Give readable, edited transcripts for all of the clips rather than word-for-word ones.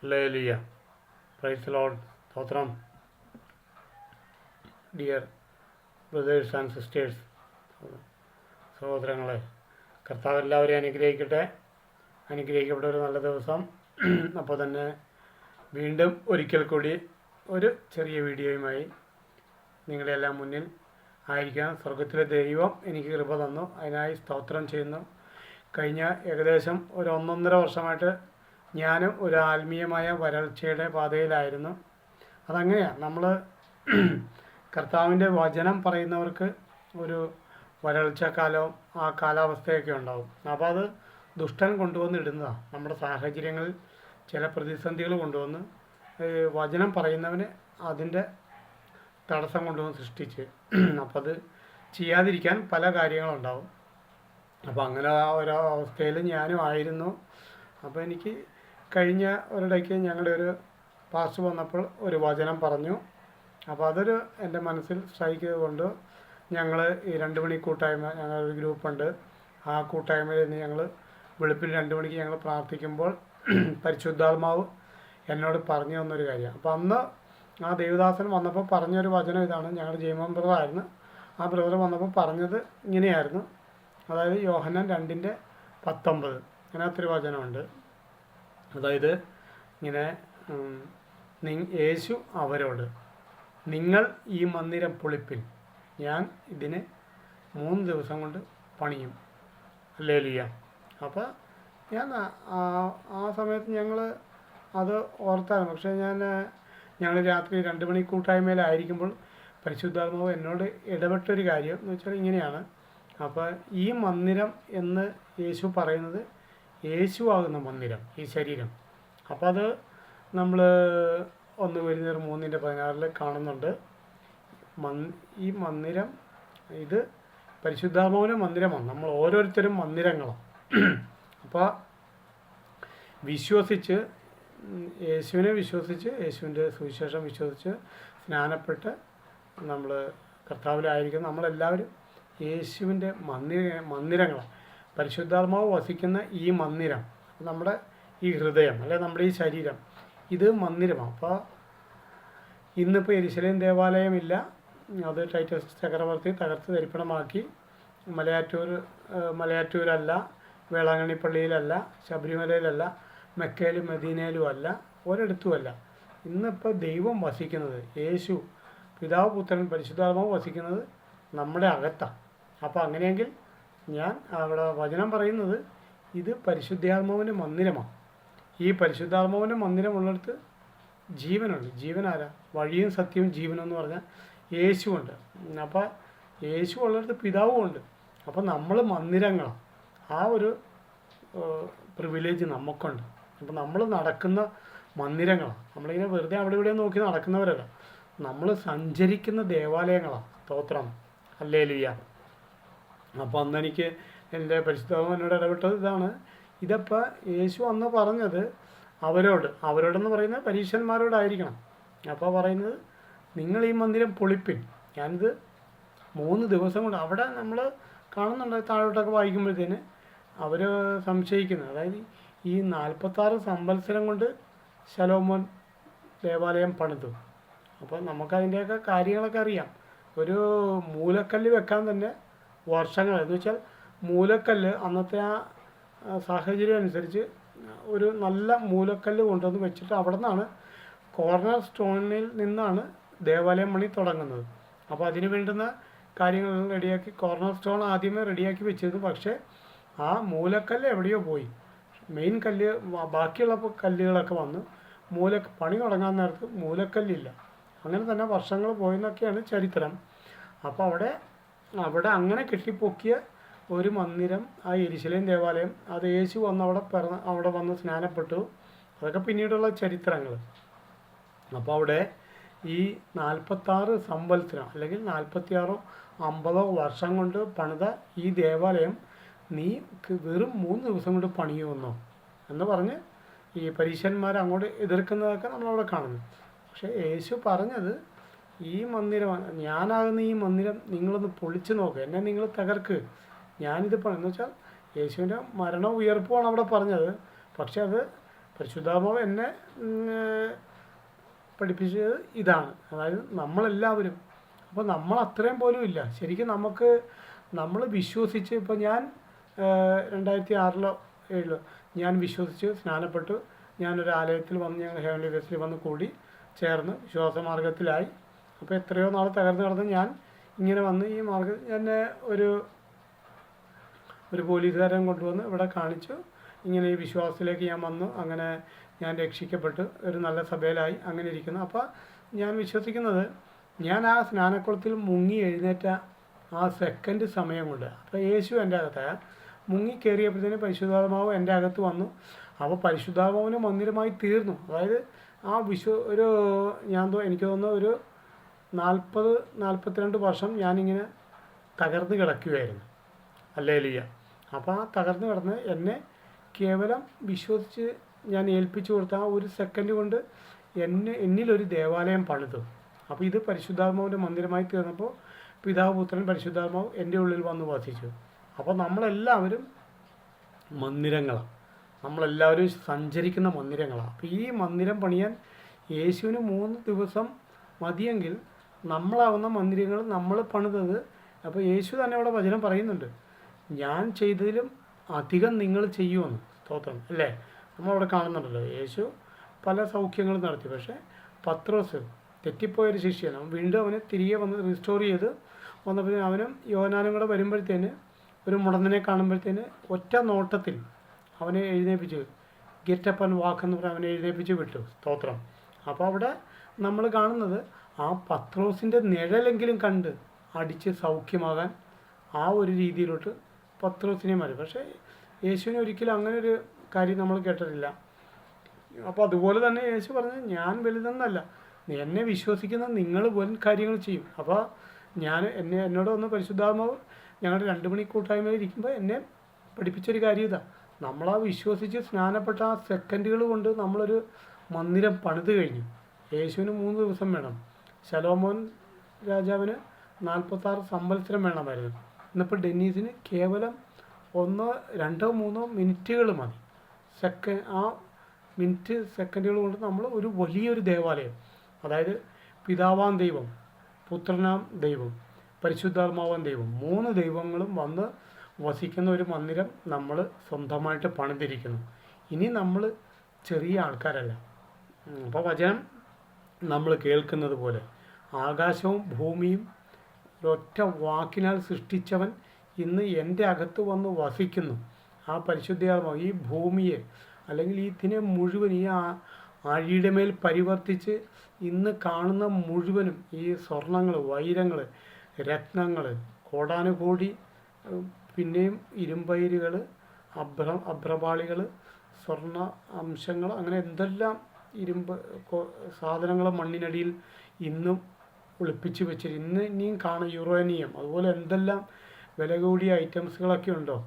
Hallelujah. Praise the Lord. സ്തോത്രം. Dear brothers and sisters, സഹോദരങ്ങളെ, കർത്താവ് എല്ലാവരെയും അനുഗ്രഹിക്കട്ടെ. അനുഗ്രഹിക്കപ്പെട്ട ഒരു നല്ല ദിവസം. അപ്പോൾ തന്നെ വീണ്ടും ഒരിക്കൽ കൂടി ഒരു ചെറിയ വീഡിയോയുമായി നിങ്ങളെല്ലാം മുന്നിൽ ആയിരിക്കാൻ സ്വർഗത്തിലെ ദൈവം എനിക്ക് കൃപ തന്നു. അതിനായി സ്തോത്രം ചെയ്യുന്നു. കഴിഞ്ഞ ഏകദേശം ഒരു 1.5 വർഷമായിട്ട് ഞാനും ഒരു ആത്മീയമായ വരൾച്ചയുടെ പാതയിലായിരുന്നു. അതങ്ങനെയാണ്, നമ്മൾ കർത്താവിൻ്റെ വചനം പറയുന്നവർക്ക് ഒരു വരൾച്ച കാലവും ആ കാലാവസ്ഥയൊക്കെ ഉണ്ടാവും. അപ്പോൾ അത് ദുഷ്ടൻ കൊണ്ടുവന്ന് ഇടുന്നതാണ്. നമ്മുടെ സാഹചര്യങ്ങളിൽ ചില പ്രതിസന്ധികൾ കൊണ്ടുവന്ന് വചനം പറയുന്നവന് അതിൻ്റെ തടസ്സം കൊണ്ടുവന്ന് സൃഷ്ടിച്ച് അപ്പം അത് ചെയ്യാതിരിക്കാൻ പല കാര്യങ്ങളുണ്ടാവും. അപ്പോൾ അങ്ങനെ ആ ഒരു അവസ്ഥയിൽ ഞാനും ആയിരുന്നു. അപ്പോൾ എനിക്ക് കഴിഞ്ഞ ഒരിടയ്ക്ക് ഞങ്ങളുടെ ഒരു പാസ്റ്റർ വന്നപ്പോൾ ഒരു വചനം പറഞ്ഞു. അപ്പോൾ അതൊരു എൻ്റെ മനസ്സിൽ സ്ട്രൈക്ക് ചെയ്തുകൊണ്ട് ഞങ്ങൾ ഈ 2 മണി കൂട്ടായ്മ, ഞങ്ങളൊരു ഗ്രൂപ്പുണ്ട്. ആ കൂട്ടായ്മയിൽ നിന്ന് ഞങ്ങൾ വെളുപ്പിന് 2 മണിക്ക് ഞങ്ങൾ പ്രാർത്ഥിക്കുമ്പോൾ പരിശുദ്ധാത്മാവ് എന്നോട് പറഞ്ഞു തന്നൊരു കാര്യമാണ്. അപ്പോൾ അന്ന് ആ ദേവദാസൻ വന്നപ്പോൾ പറഞ്ഞൊരു വചനം ഇതാണ്. ഞങ്ങളുടെ ജയമോൻ ബ്രദറായിരുന്നു. ആ ബ്രദർ വന്നപ്പോൾ പറഞ്ഞത് ഇങ്ങനെയായിരുന്നു. അതായത് യോഹന്നാൻ 2:19 അതിനകത്തൊരു വചനമുണ്ട്. അതായത് ഇങ്ങനെ യേശു അവരോട്, നിങ്ങൾ ഈ മന്ദിരം പൊളിപ്പിൻ, ഞാൻ ഇതിനെ 3 ദിവസം കൊണ്ട് പണിയും. ഹല്ലേലൂയ. അപ്പോൾ ഞാൻ ആ സമയത്ത് ഞങ്ങൾ അത് ഓർത്തായിരുന്നു. പക്ഷേ ഞങ്ങൾ രാത്രി 2 മണി കൂട്ടായ്മയിലായിരിക്കുമ്പോൾ പരിശുദ്ധാത്മാവ് എന്നോട് ഇടപെട്ടൊരു കാര്യം എന്ന് വെച്ചാൽ ഇങ്ങനെയാണ്. അപ്പോൾ ഈ മന്ദിരം എന്ന് യേശു പറയുന്നത് യേശു ആകുന്ന മന്ദിരം, ഈ ശരീരം. അപ്പോൾ അത് നമ്മൾ 1 കൊരിന്ത്യർ 3:16 കാണുന്നുണ്ട്. ഈ മന്ദിരം ഇത് പരിശുദ്ധാത്മാവിൻ്റെ മന്ദിരമാണ്. നമ്മൾ ഓരോരുത്തരും മന്ദിരങ്ങളാണ്. അപ്പോൾ വിശ്വസിച്ച്, യേശുവിനെ വിശ്വസിച്ച്, യേശുവിൻ്റെ സുവിശേഷം വിശ്വസിച്ച് സ്നാനപ്പെട്ട് നമ്മൾ കർത്താവിലായിരിക്കും. നമ്മളെല്ലാവരും യേശുവിൻ്റെ മന്ദിരങ്ങളാണ്. പരിശുദ്ധാത്മാവ് വസിക്കുന്ന ഈ മന്ദിരം, നമ്മുടെ ഈ ഹൃദയം അല്ലെ നമ്മുടെ ഈ ശരീരം, ഇത് മന്ദിരമാണ്. അപ്പോൾ ഇന്നിപ്പോൾ യെരുശലേം ദേവാലയമില്ല. അത് ടൈറ്റസ് ചക്രവർത്തി തകർത്ത് തരിപ്പണമാക്കി. മലയാറ്റൂരല്ല, വേളാങ്കണ്ണി പള്ളിയിലല്ല, ശബരിമലയിലല്ല, മെക്കയിലും മദീനയിലും അല്ല, ഒരിടത്തുമല്ല. ഇന്നിപ്പോൾ ദൈവം വസിക്കുന്നത്, യേശു പിതാവ് പുത്രൻ പരിശുദ്ധാത്മാവ് വസിക്കുന്നത് നമ്മുടെ അകത്താണ്. അപ്പോൾ അങ്ങനെയെങ്കിൽ ഞാൻ അവിടെ വചനം പറയുന്നത് ഇത് പരിശുദ്ധാത്മാവിൻ്റെ മന്ദിരമാണ്. ഈ പരിശുദ്ധാത്മാവിൻ്റെ മന്ദിരമുള്ളിടത്ത് ജീവനുണ്ട്. ജീവനാരാ? വഴിയും സത്യവും ജീവനും എന്ന് പറഞ്ഞാൽ യേശുവുണ്ട്. അപ്പോൾ യേശു ഉള്ളിടത്ത് പിതാവും ഉണ്ട്. അപ്പോൾ നമ്മൾ മന്ദിരങ്ങളാണ്. ആ ഒരു പ്രിവിലേജ് നമുക്കുണ്ട്. അപ്പോൾ നമ്മൾ നടക്കുന്ന മന്ദിരങ്ങളാണ്. നമ്മളിങ്ങനെ വെറുതെ അവിടെ ഇവിടെ നോക്കി നടക്കുന്നവരല്ല, നമ്മൾ സഞ്ചരിക്കുന്ന ദേവാലയങ്ങളാണ്. സ്തോത്രം. ഹല്ലേലൂയ. അപ്പോൾ അന്ന് എനിക്ക് എൻ്റെ പരിശുദ്ധാത്മാവ് എന്നോട് ഇടപെട്ടത് ഇതാണ്. ഇതപ്പോൾ യേശു അന്ന് പറഞ്ഞത് അവരോടെന്ന് പറയുന്നത് പരീക്ഷന്മാരോടായിരിക്കണം. അപ്പോൾ പറയുന്നത് നിങ്ങൾ ഈ മന്ദിരം പൊളിപ്പിൻ, ഞാനിത് 3 ദിവസം കൊണ്ട്. അവിടെ നമ്മൾ കാണുന്നുണ്ട്, താഴോട്ടൊക്കെ വായിക്കുമ്പോഴത്തേന് അവർ സംശയിക്കുന്നത്, അതായത് ഈ 46 സംവത്സരം കൊണ്ട് ശലോമോൻ ദേവാലയം പണിതു. അപ്പോൾ നമുക്കതിൻ്റെയൊക്കെ കാര്യങ്ങളൊക്കെ അറിയാം. ഒരു മൂലക്കല്ല് വെക്കാൻ തന്നെ വർഷങ്ങൾ, എന്ന് വെച്ചാൽ മൂലക്കല്ല് അന്നത്തെ ആ സാഹചര്യം അനുസരിച്ച് ഒരു നല്ല മൂലക്കല്ല് കൊണ്ടുവന്ന് വെച്ചിട്ട് അവിടെ നിന്നാണ്, കോർണർ സ്റ്റോണിൽ നിന്നാണ് ദേവാലയം പണി തുടങ്ങുന്നത്. അപ്പോൾ അതിന് വേണ്ടുന്ന കാര്യങ്ങൾ റെഡിയാക്കി, കോർണർ സ്റ്റോൺ ആദ്യമേ റെഡിയാക്കി വെച്ചിരുന്നു. പക്ഷേ ആ മൂലക്കല്ല് എവിടെയോ പോയി. മെയിൻ കല്ല്, ബാക്കിയുള്ള കല്ലുകളൊക്കെ വന്നു. പണി തുടങ്ങാൻ നേരത്ത് മൂലക്കല്ലില്ല. അങ്ങനെ തന്നെ വർഷങ്ങൾ പോയെന്നൊക്കെയാണ് ചരിത്രം. അപ്പോൾ അവിടെ അങ്ങനെ കെട്ടിപ്പൊക്കിയ ഒരു മന്ദിരം, ആ യെരുശലേം ദേവാലയം, അത് യേശു വന്ന് അവിടെ വന്ന് സ്നാനപ്പെട്ടു. അതൊക്കെ പിന്നീടുള്ള ചരിത്രങ്ങൾ. അപ്പോൾ അവിടെ ഈ 46 സംവത്സരം അല്ലെങ്കിൽ 46-50 വർഷം കൊണ്ട് പണിത ഈ ദേവാലയം നീ വെറും 3 ദിവസം കൊണ്ട് പണിയുമെന്നോ എന്ന് പറഞ്ഞ് ഈ പരീശന്മാർ അങ്ങോട്ട് എതിർക്കുന്നതൊക്കെ നമ്മളവിടെ കാണുന്നു. പക്ഷേ യേശു പറഞ്ഞത് ഈ മന്ദിരമാണ്, ഞാനാകുന്ന ഈ മന്ദിരം നിങ്ങളൊന്ന് പൊളിച്ചു നോക്കുക, എന്നെ നിങ്ങൾ തകർക്ക്, ഞാനിത് എന്ന് വെച്ചാൽ യേശുവിൻ്റെ മരണവും ഉയർപ്പുമാണ് അവിടെ പറഞ്ഞത്. പക്ഷെ അത് പരിശുദ്ധാത്മാവ് എന്നെ പഠിപ്പിച്ചത് ഇതാണ്. അതായത് നമ്മളെല്ലാവരും, അപ്പോൾ നമ്മൾ അത്രയും പോലും ഇല്ല ശരിക്കും. നമ്മൾ വിശ്വസിച്ച്, ഇപ്പോൾ ഞാൻ 2006-ലോ 2007-ലോ ഞാൻ വിശ്വസിച്ച് സ്നാനപ്പെട്ടു. ഞാനൊരു ആലയത്തിൽ വന്ന്, ഞങ്ങൾ ഹെവൻലി ഫെസ്റ്റിൽ വന്ന് കൂടി ചേർന്ന് വിശ്വാസമാർഗത്തിലായി. അപ്പോൾ എത്രയോ നാൾ തകർന്ന് കിടന്ന് ഞാൻ ഇങ്ങനെ വന്ന് ഈ മാർഗം എന്നെ ഒരു പോലീസുകാരൻ കൊണ്ടുവന്ന് ഇവിടെ കാണിച്ചു. ഇങ്ങനെ ഈ വിശ്വാസത്തിലേക്ക് ഞാൻ വന്നു. അങ്ങനെ ഞാൻ രക്ഷിക്കപ്പെട്ടു, ഒരു നല്ല സഭയിലായി, അങ്ങനെ ഇരിക്കുന്നു. അപ്പോൾ ഞാൻ വിശ്വസിക്കുന്നത്, ഞാൻ ആ സ്നാനക്കുളത്തിൽ മുങ്ങി എഴുന്നേറ്റ ആ സെക്കൻഡ് സമയം കൊണ്ട്, അപ്പോൾ യേശു എൻ്റെ അകത്തായ മുങ്ങി കയറിയപ്പോഴത്തേന് പരിശുദ്ധാത്മാവ് എൻ്റെ അകത്ത് വന്നു. അപ്പോൾ പരിശുദ്ധാത്മാവിന് മന്ദിരമായി തീർന്നു. അതായത് ആ എനിക്ക് തോന്നുന്നു ഒരു 40-42 വർഷം ഞാനിങ്ങനെ തകർന്ന് കിടക്കുകയായിരുന്നു. ഹല്ലേലൂയ. അപ്പോൾ ആ തകർന്ന് കിടന്ന് എന്നെ കേവലം വിശ്വസിച്ച് ഞാൻ ഏൽപ്പിച്ചു കൊടുത്ത ആ ഒരു സെക്കൻഡ് കൊണ്ട് എന്നിലൊരു ദേവാലയം പണിതു. അപ്പോൾ ഇത് പരിശുദ്ധാത്മാവിൻ്റെ മന്ദിരമായി തീർന്നപ്പോൾ പിതാവ്, പുത്രൻ, പരിശുദ്ധാത്മാവ് എൻ്റെ ഉള്ളിൽ വന്ന് വസിച്ചു. അപ്പോൾ നമ്മളെല്ലാവരും മന്ദിരങ്ങളാണ്, നമ്മളെല്ലാവരും സഞ്ചരിക്കുന്ന മന്ദിരങ്ങളാണ്. അപ്പോൾ ഈ മന്ദിരം പണിയാൻ യേശുവിന് 3 ദിവസം മതിയെങ്കിൽ നമ്മളാവുന്ന മന്ദിരങ്ങൾ നമ്മൾ പണിതത്. അപ്പോൾ യേശു തന്നെ അവിടെ വചനം പറയുന്നുണ്ട്, ഞാൻ ചെയ്തതിലും അധികം നിങ്ങൾ ചെയ്യുമെന്ന്. സ്തോത്രം അല്ലേ? നമ്മളവിടെ കാണുന്നുണ്ടല്ലോ, യേശു പല സൗഖ്യങ്ങളും നടത്തി. പക്ഷേ പത്രോസ് തെറ്റിപ്പോയൊരു ശിഷ്യൻ, വീണ്ടും അവനെ തിരികെ വന്ന് റിസ്റ്റോർ ചെയ്ത് വന്നപ്പോൾ അവനും യോഹന്നാനും കൂടെ വരുമ്പോഴത്തേന് ഒരു മുടന്തനെ കാണുമ്പോഴത്തേന് ഒറ്റ നോട്ടത്തിൽ അവനെ എഴുന്നേൽപ്പിച്ച്, ഗെറ്റപ്പ് ആൻഡ് വാക്ക് എന്ന് പറഞ്ഞാൽ അവനെ എഴുന്നേൽപ്പിച്ച് വിട്ടു. സ്തോത്രം. അപ്പോൾ അവിടെ നമ്മൾ കാണുന്നത് ആ പത്രോസിൻ്റെ നിഴലെങ്കിലും കണ്ട് അടിച്ച് സൗഖ്യമാകാൻ ആ ഒരു രീതിയിലോട്ട് പത്രോസിനെ മാറി. പക്ഷേ യേശുവിനെ ഒരിക്കലും അങ്ങനെ ഒരു കാര്യം നമ്മൾ കേട്ടിട്ടില്ല. അപ്പോൾ അതുപോലെ തന്നെ യേശു പറഞ്ഞത്, ഞാൻ വലുതെന്നല്ല, എന്നെ വിശ്വസിക്കുന്ന നിങ്ങൾ വൻ കാര്യങ്ങൾ ചെയ്യും. അപ്പോൾ എന്നോട് വന്ന് പരിശുദ്ധാത്മാവ് ഞങ്ങളുടെ 2 മണി കൂട്ടായ്മയിൽ ഇരിക്കുമ്പോൾ എന്നെ പഠിപ്പിച്ചൊരു കാര്യം ഇതാണ്, നമ്മളാ വിശ്വസിച്ച് സ്നാനപ്പെട്ട ആ സെക്കൻഡുകൾ കൊണ്ട് നമ്മളൊരു മന്ദിരം പണിത് കഴിഞ്ഞു. യേശുവിന് 3 ദിവസം വേണം, ശലോമോൻ രാജാവിന് 46 സംവത്സരം വേണമായിരുന്നു. ഇന്നിപ്പോൾ ഡെന്നീസിന് കേവലം 1, 2, 3 മിനിറ്റുകൾ മതി. ആ സെക്കൻഡുകൾ കൊണ്ട് നമ്മൾ ഒരു വലിയൊരു ദേവാലയം, അതായത് പിതാവാം ദൈവം, പുത്രനാം ദൈവം, പരിശുദ്ധാത്മാവാം ദൈവം, 3 ദൈവങ്ങളും വന്ന് വസിക്കുന്ന ഒരു മന്ദിരം നമ്മൾ സ്വന്തമായിട്ട് പണിതിരിക്കുന്നു. ഇനി നമ്മൾ ചെറിയ ആൾക്കാരല്ല. അപ്പോൾ വചനം നമ്മൾ കേൾക്കുന്നത് പോലെ ആകാശവും ഭൂമിയും ഒരൊറ്റ വാക്കിനാൽ സൃഷ്ടിച്ചവൻ ഇന്ന് എൻ്റെ അകത്ത് വന്ന് വസിക്കുന്നു. ആ പരിശുദ്ധാത്മാവ് ഈ ഭൂമിയെ, അല്ലെങ്കിൽ ഇതിനെ മുഴുവൻ ഈ ആഴിയുടെ മേൽ പരിവർത്തിച്ച് ഇന്ന് കാണുന്ന മുഴുവനും ഈ സ്വർണങ്ങൾ, വൈരങ്ങൾ, രത്നങ്ങൾ, കോടാനുകോടി, പിന്നെയും ഇരുമ്പയിരുകൾ, അഭ്രപാളികൾ, സ്വർണ്ണ അംശങ്ങൾ, അങ്ങനെ എന്തെല്ലാം ഇരുമ്പ് സാധനങ്ങൾ മണ്ണിനടിയിൽ ഇന്നും ഒളിപ്പിച്ച് വെച്ചിട്ട് ഇനിയും കാണും. യുറേനിയം, അതുപോലെ എന്തെല്ലാം വില കൂടിയ ഐറ്റംസുകളൊക്കെ ഉണ്ടോ,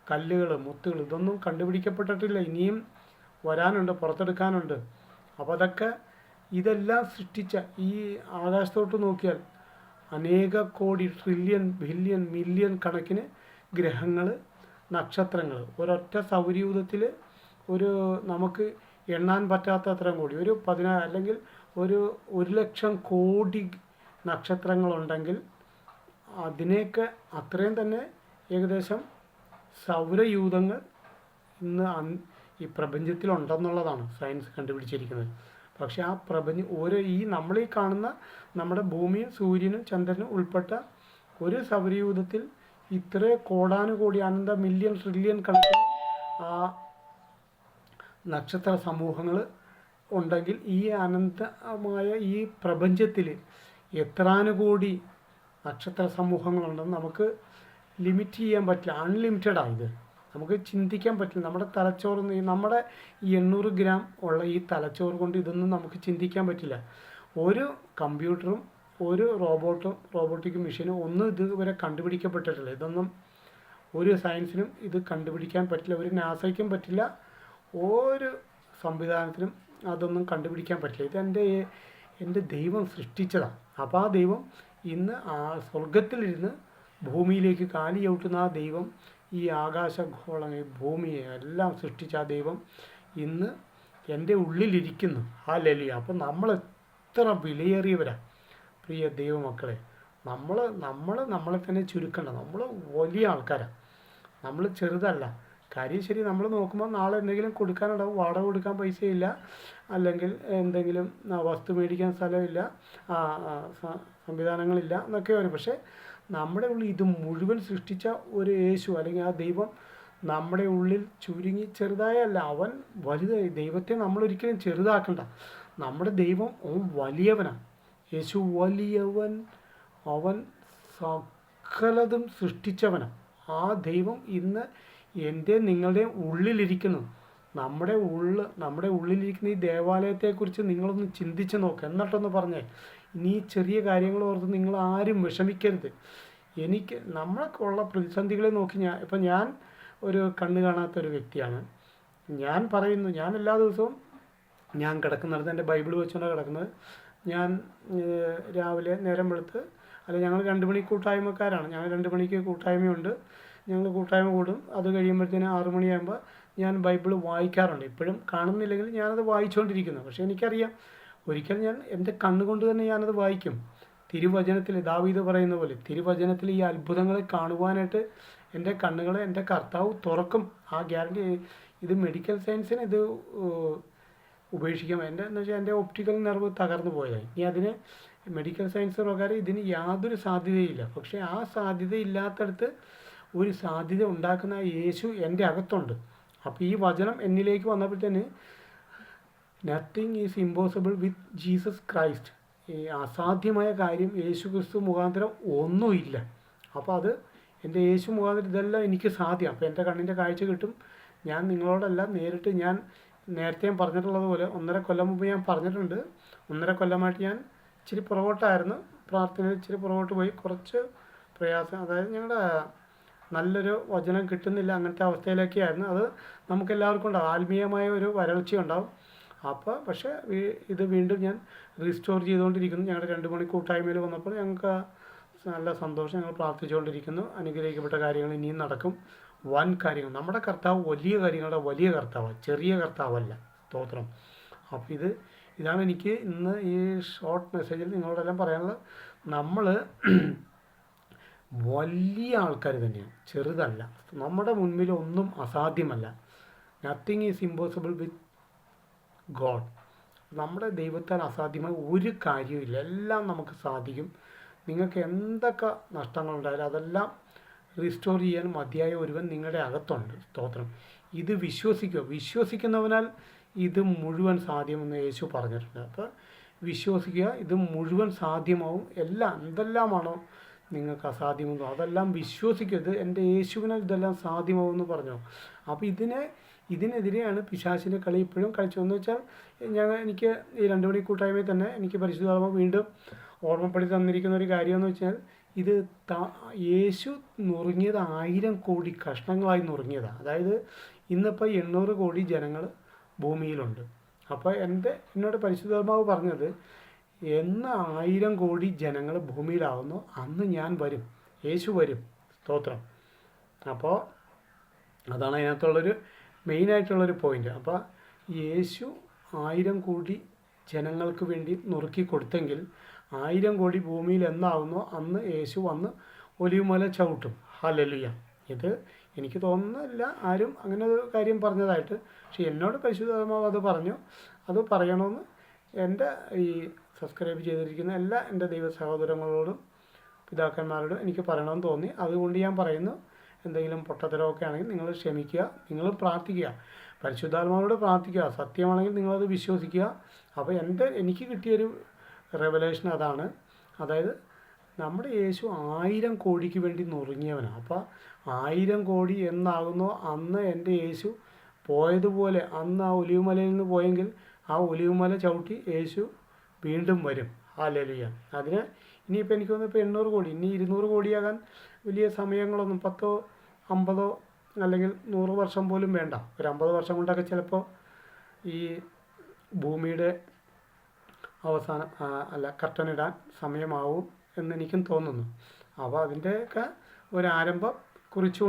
കല്ലുകൾ, മുത്തുകൾ, ഇതൊന്നും കണ്ടുപിടിക്കപ്പെട്ടിട്ടില്ല, ഇനിയും വരാനുണ്ട്, പുറത്തെടുക്കാനുണ്ട്. അപ്പോൾ ഇതെല്ലാം സൃഷ്ടിച്ച ഈ ആകാശത്തോട്ട് നോക്കിയാൽ അനേക കോടി, ട്രില്യൺ, ബില്യൺ, മില്യൺ കണക്കിന് ഗ്രഹങ്ങൾ, നക്ഷത്രങ്ങൾ, ഒരൊറ്റ സൗരയൂഥത്തിൽ നമുക്ക് എണ്ണാൻ പറ്റാത്ത അത്രയും കോടി, ഒരു 10,000 അല്ലെങ്കിൽ ഒരു 1,00,000 കോടി നക്ഷത്രങ്ങളുണ്ടെങ്കിൽ അതിനെയൊക്കെ അത്രയും തന്നെ ഏകദേശം സൗരയൂഥങ്ങൾ ഇന്ന് ഈ പ്രപഞ്ചത്തിലുണ്ടെന്നുള്ളതാണ് സയൻസ് കണ്ടുപിടിച്ചിരിക്കുന്നത്. പക്ഷേ ആ നമ്മളീ കാണുന്ന നമ്മുടെ ഭൂമിയും സൂര്യനും ചന്ദ്രനും ഉൾപ്പെട്ട ഒരു സൗരയൂഥത്തിൽ ഇത്ര കോടാനുകോടി, അനന്ത മില്യൺ, ട്രില്യൺ കണക്കിന് ആ നക്ഷത്ര സമൂഹങ്ങൾ ഉണ്ടെങ്കിൽ ഈ അനന്തമായ ഈ പ്രപഞ്ചത്തിൽ എത്രാനുകോടി നക്ഷത്ര സമൂഹങ്ങളുണ്ടെന്ന് നമുക്ക് ലിമിറ്റ് ചെയ്യാൻ പറ്റില്ല. അൺലിമിറ്റഡാണ് ഇത്, നമുക്ക് ചിന്തിക്കാൻ പറ്റില്ല. നമ്മുടെ നമ്മുടെ 800 ഗ്രാം ഉള്ള ഈ തലച്ചോറ് കൊണ്ട് ഇതൊന്നും നമുക്ക് ചിന്തിക്കാൻ പറ്റില്ല. ഒരു കമ്പ്യൂട്ടറും ഒരു റോബോട്ടിക് മെഷീനും ഒന്നും ഇതുവരെ കണ്ടുപിടിക്കപ്പെട്ടിട്ടില്ല. ഇതൊന്നും ഒരു സയൻസിനും ഇത് കണ്ടുപിടിക്കാൻ പറ്റില്ല, ഒരു നാസയ്ക്കും പറ്റില്ല, ഒരു സംവിധാനത്തിനും അതൊന്നും കണ്ടുപിടിക്കാൻ പറ്റില്ല. ഇത് എൻ്റെ ദൈവം സൃഷ്ടിച്ചതാണ്. അപ്പോൾ ആ ദൈവം ഇന്ന് ആ സ്വർഗത്തിലിരുന്ന് ഭൂമിയിലേക്ക് കാലി ചവിട്ടുന്ന ആ ദൈവം, ഈ ആകാശഗോളങ്ങൾ, ഭൂമിയെ എല്ലാം സൃഷ്ടിച്ച ആ ദൈവം ഇന്ന് എൻ്റെ ഉള്ളിലിരിക്കുന്നു. ഹല്ലേലൂയ. അപ്പം നമ്മൾ എത്ര വിലയേറിയവരാ പ്രിയ ദൈവമക്കളെ. നമ്മളെ തന്നെ ചുരുക്കണ്ട. നമ്മൾ വലിയ ആൾക്കാരാണ്, നമ്മൾ ചെറുതല്ല. കാര്യം ശരി, നമ്മൾ നോക്കുമ്പോൾ നാളെ എന്തെങ്കിലും കൊടുക്കാനുണ്ടാവും, വാടക കൊടുക്കാൻ പൈസയില്ല, അല്ലെങ്കിൽ എന്തെങ്കിലും വസ്തു മേടിക്കാൻ സ്ഥലമില്ല, സംവിധാനങ്ങളില്ല എന്നൊക്കെ വരും. പക്ഷേ നമ്മുടെ ഉള്ളിൽ ഇത് മുഴുവൻ സൃഷ്ടിച്ച ഒരു യേശു അല്ലെങ്കിൽ ആ ദൈവം നമ്മുടെ ഉള്ളിൽ ചുരുങ്ങി ചെറുതായല്ല, അവൻ വലുതായി. ദൈവത്തെ നമ്മളൊരിക്കലും ചെറുതാക്കണ്ട. നമ്മുടെ ദൈവം അവൻ വലിയവനാണ്. യേശു വലിയവൻ, അവൻ സകലതും സൃഷ്ടിച്ചവനാണ്. ആ ദൈവം ഇന്ന് എൻ്റെ നിങ്ങളുടെ ഉള്ളിലിരിക്കുന്നു. നമ്മുടെ ഉള്ളിലിരിക്കുന്ന ഈ ദേവാലയത്തെക്കുറിച്ച് നിങ്ങളൊന്ന് ചിന്തിച്ച് നോക്ക്. എന്നിട്ടൊന്ന് പറഞ്ഞേ, ഇനി ഈ ചെറിയ കാര്യങ്ങൾ ഓർത്ത് നിങ്ങൾ ആരും വിഷമിക്കരുത്. നമ്മളൊക്കെയുള്ള പ്രതിസന്ധികളെ നോക്കി ഞാൻ ഒരു കണ്ണ് കാണാത്തൊരു വ്യക്തിയാണ്. ഞാൻ പറയുന്നു, ഞാൻ എല്ലാ ദിവസവും ഞാൻ കിടക്കുന്നിടത്ത് എൻ്റെ ബൈബിൾ വെച്ചുകൊണ്ടാണ് കിടക്കുന്നത്. ഞാൻ രാവിലെ നേരം വെളുത്ത്, ഞങ്ങൾ 2 മണി കൂട്ടായ്മക്കാരാണ്. ഞങ്ങൾ 2 മണിക്ക് കൂട്ടായ്മയുണ്ട്. ഞങ്ങൾ കൂട്ടായ്മ കൂടും. അത് കഴിയുമ്പോഴത്തേന് 6 മണിയാകുമ്പോൾ ഞാൻ ബൈബിൾ വായിക്കാറുണ്ട്. ഇപ്പോഴും കാണുന്നില്ലെങ്കിൽ ഞാനത് വായിച്ചുകൊണ്ടിരിക്കുന്നു. പക്ഷേ എനിക്കറിയാം, ഒരിക്കൽ ഞാൻ എൻ്റെ കണ്ണുകൊണ്ട് തന്നെ ഞാനത് വായിക്കും. തിരുവചനത്തിൽ ദാവീദ് പറയുന്ന പോലെ തിരുവചനത്തിൽ ഈ അത്ഭുതങ്ങളെ കാണുവാനായിട്ട് എൻ്റെ കണ്ണുകളെ എൻ്റെ കർത്താവ് തുറക്കും. ആ ഗ്യാരണ്ടി. ഇത് മെഡിക്കൽ സയൻസിന് ഇത് ഉപേക്ഷിക്കാം. എന്ന് വെച്ചാൽ എൻ്റെ ഒപ്റ്റിക്കൽ നെർവ് തകർന്നു പോയതായി. ഇനി അതിന് മെഡിക്കൽ സയൻസ് പ്രകാരം ഇതിന് യാതൊരു സാധ്യതയില്ല. പക്ഷേ ആ സാധ്യതയില്ലാത്തടത്ത് ഒരു സാധ്യത ഉണ്ടാക്കുന്ന യേശു എൻ്റെ അകത്തുണ്ട്. അപ്പോൾ ഈ വചനം എന്നിലേക്ക് വന്നപ്പോഴത്തേന് nothing is impossible with Jesus Christ. ഈ അസാധ്യമായ കാര്യം യേശു ക്രിസ്തു മുഖാന്തരം ഒന്നുമില്ല. അപ്പോൾ അത് എൻ്റെ യേശു മുഖാന്തരം ഇതെല്ലാം എനിക്ക് സാധ്യം. അപ്പോൾ എൻ്റെ കണ്ണിൻ്റെ കാഴ്ച കിട്ടും. ഞാൻ നിങ്ങളോടെല്ലാം നേരിട്ട്, ഞാൻ നേരത്തെ ഞാൻ പറഞ്ഞിട്ടുള്ളത് പോലെ 1.5 കൊല്ലം മുമ്പ് ഞാൻ പറഞ്ഞിട്ടുണ്ട്. 1.5 കൊല്ലമായിട്ട് ഞാൻ ഇച്ചിരി പുറകോട്ടായിരുന്നു. പ്രാർത്ഥനയിൽ ഇച്ചിരി പുറകോട്ട് പോയി. കുറച്ച് പ്രയാസം, അതായത് ഞങ്ങളുടെ നല്ലൊരു വചനം കിട്ടുന്നില്ല, അങ്ങനത്തെ അവസ്ഥയിലൊക്കെ ആയിരുന്നു. അത് നമുക്കെല്ലാവർക്കും ഉണ്ടാവും, ആത്മീയമായ ഒരു വരൾച്ച ഉണ്ടാവും. അപ്പോൾ പക്ഷേ ഇത് വീണ്ടും ഞാൻ റീസ്റ്റോർ ചെയ്തുകൊണ്ടിരിക്കുന്നു. ഞങ്ങളുടെ 2 മണി കൂട്ടായ്മയിൽ വന്നപ്പോൾ ഞങ്ങൾക്ക് നല്ല സന്തോഷം. ഞങ്ങൾ പ്രാർത്ഥിച്ചുകൊണ്ടിരിക്കുന്നു. അനുഗ്രഹിക്കപ്പെട്ട കാര്യങ്ങൾ ഇനിയും നടക്കും. വൻ കാര്യങ്ങൾ. നമ്മുടെ കർത്താവ് വലിയ കാര്യങ്ങളുടെ വലിയ കർത്താവാണ്, ചെറിയ കർത്താവല്ല. സ്തോത്രം. അപ്പോൾ ഇതാണ് എനിക്ക് ഇന്ന് ഈ ഷോർട്ട് മെസ്സേജിൽ നിങ്ങളോടെല്ലാം പറയാനുള്ളത്. നമ്മൾ വലിയ ആൾക്കാർ തന്നെയാണ്, ചെറുതല്ല. നമ്മുടെ മുൻപിൽ ഒന്നും അസാധ്യമല്ല. Nothing is impossible with God. നമ്മുടെ ദൈവത്താൽ അസാധ്യമായ ഒരു കാര്യമില്ല. എല്ലാം നമുക്ക് സാധിക്കും. നിങ്ങൾക്ക് എന്തൊക്കെ നഷ്ടങ്ങളുണ്ടായാലും അതെല്ലാം റീസ്റ്റോർ ചെയ്യാൻ മതിയായ ഒരുവൻ നിങ്ങളുടെ അകത്തുണ്ട്. സ്തോത്രം. ഇത് വിശ്വസിക്കുന്നവനാൽ ഇത് മുഴുവൻ സാധ്യമെന്ന് യേശു പറഞ്ഞിട്ടുണ്ട്. അപ്പോൾ വിശ്വസിക്കുക, ഇത് മുഴുവൻ സാധ്യമാവും. എന്തെല്ലാമാണോ നിങ്ങൾക്ക് അസാധ്യമെന്നോ അതെല്ലാം വിശ്വസിക്കുക. ഇത് എൻ്റെ യേശുവിനാൽ ഇതെല്ലാം സാധ്യമാവുമെന്ന് പറഞ്ഞു. അപ്പോൾ ഇതിനെതിരെയാണ് പിശാചിൻ്റെ കളി ഇപ്പോഴും കളിച്ചതെന്ന് വെച്ചാൽ, എനിക്ക് ഈ 2 മണി കൂട്ടായ്മയിൽ തന്നെ എനിക്ക് പരിശുദ്ധാത്മാവ് വീണ്ടും ഓർമ്മപ്പെടുത്തി തന്നിരിക്കുന്ന ഒരു കാര്യമെന്ന് വെച്ചാൽ, ഇത് യേശു നുറുങ്ങിയത് 1000 കോടി കഷ്ണങ്ങളായി നുറുങ്ങിയതാണ്. അതായത് ഇന്നിപ്പോൾ 800 കോടി ജനങ്ങൾ ഭൂമിയിലുണ്ട്. അപ്പോൾ എന്നോട് പരിശുദ്ധാത്മാവ് പറഞ്ഞത്, എന്ന് 1000 കോടി ജനങ്ങൾ ഭൂമിയിലാവുന്നു അന്ന് ഞാൻ വരും, യേശു വരും. സ്തോത്രം. അപ്പോൾ അതാണ് അതിനകത്തുള്ളൊരു മെയിനായിട്ടുള്ളൊരു പോയിൻ്റ്. അപ്പോൾ യേശു 1000 കോടി ജനങ്ങൾക്ക് വേണ്ടി നുറുക്കി കൊടുത്തെങ്കിൽ 1000 കോടി ഭൂമിയിൽ എന്നാവുന്നോ അന്ന് യേശു വന്ന് ഒലിവുമല ചവിട്ടും. ഹല്ലേലൂയ. ഇത് എനിക്ക് തോന്നുന്നില്ല ആരും അങ്ങനെ ഒരു കാര്യം പറഞ്ഞതായിട്ട്. പക്ഷേ എന്നോട് പരിശുദ്ധാത്മാവ് അത് പറഞ്ഞു. അത് പറയണമെന്ന് എൻ്റെ ഈ സബ്സ്ക്രൈബ് ചെയ്തിരിക്കുന്ന എല്ലാ എൻ്റെ ദൈവ സഹോദരങ്ങളോടും പിതാക്കന്മാരോടും എനിക്ക് പറയണമെന്ന് തോന്നി. അതുകൊണ്ട് ഞാൻ പറയുന്നു, എന്തെങ്കിലും പൊട്ടത്തരമൊക്കെ ആണെങ്കിൽ നിങ്ങൾ ക്ഷമിക്കുക, നിങ്ങൾ പ്രാർത്ഥിക്കുക, പരിശുദ്ധാത്മാവോട് പ്രാർത്ഥിക്കുക. സത്യമാണെങ്കിൽ നിങ്ങളത് വിശ്വസിക്കുക. അപ്പോൾ എനിക്ക് കിട്ടിയൊരു റെവലേഷൻ അതാണ്. അതായത് നമ്മുടെ യേശു 1000 കോടിക്ക് വേണ്ടി നുറുങ്ങിയവനാണ്. അപ്പോൾ 1000 കോടി എന്നാകുന്നോ അന്ന് എൻ്റെ യേശു പോയതുപോലെ അന്ന് ആ ഒലിവുമലയിൽ നിന്ന് പോയെങ്കിൽ ആ ഒലിവുമല ചവിട്ടി യേശു വീണ്ടും വരും. ഹല്ലേലൂയ. അതിന് ഇനിയിപ്പോൾ എനിക്ക് തോന്നുന്നു 800 കോടി, ഇനി 200 കോടിയാകാൻ വലിയ സമയങ്ങളൊന്നും 10, 50 അല്ലെങ്കിൽ 100 വർഷം പോലും വേണ്ട. ഒരു 50 വർഷം കൊണ്ടൊക്കെ ചിലപ്പോൾ ഈ ഭൂമിയുടെ അവസാനം കർട്ടനിടാൻ സമയമാവും എന്നെനിക്കും തോന്നുന്നു. അപ്പോൾ അതിൻ്റെയൊക്കെ ഒരാരംഭം കുറിച്ചു